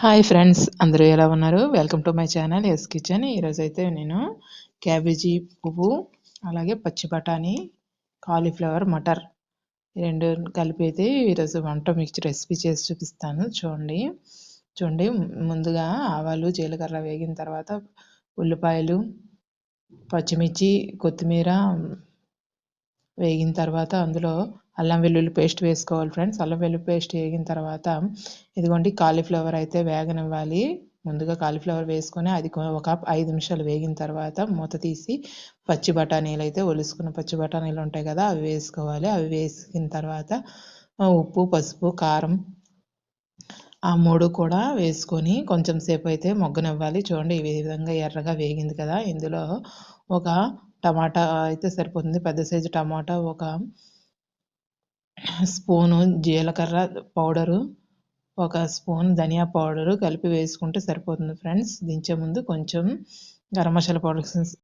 Hi friends, అందరూ ఎలా ఉన్నారు? Welcome to my channel S kitchen. ఈరోజైతే నేను క్యాబేజీ పువ్వు, అలాగే పచ్చి బఠానీ, కాలీఫ్లవర్, మటర్ ఈ 2 కలిపి అయితే ఈరోజు వంట మిక్స్ రెసిపీ చేసి చూపిస్తాను. చూడండి. ముందుగా ఆవాలు, జీలకర్ర వేగిన తర్వాత ఉల్లిపాయలు, పచ్చిమిర్చి, కొత్తిమీర వేగిన తర్వాత అందులో అల్లం వెల్లుల్లి పేస్ట్ వేసుకోవాలి ఫ్రెండ్స్. అల్లం వెల్లుల్లి పేస్ట్ వేగిన తర్వాత ఇదిగోండి కాలీఫ్లవర్ అయితే వేగనివ్వాలి. ముందుగా కాలీఫ్లవర్ వేసుకొని అది ఒక 5 నిమిషాలు వేగిన తర్వాత మూత తీసి పచ్చి బఠానీలు అయితే ఒలుసుకున్న పచ్చి బఠానీలు ఉంటాయి కదా, అవి వేసుకోవాలి. అవి వేసిన తర్వాత ఉప్పు, పసుపు, కారం ఆ 3 కూడా వేసుకొని కొంచెం సేపు అయితే మగ్గనివ్వాలి. చూడండి, ఈ విధంగా ఎర్రగా వేగింది కదా, ఇందులో ఒక టమాటా అయితే సరిపోతుంది. పెద్ద సైజు టమాటా, ఒక స్పూను జీలకర్ర పౌడరు, ఒక స్పూన్ ధనియా పౌడరు కలిపి వేసుకుంటే సరిపోతుంది ఫ్రెండ్స్. దించే ముందు కొంచెం గరం మసాలా పౌడర్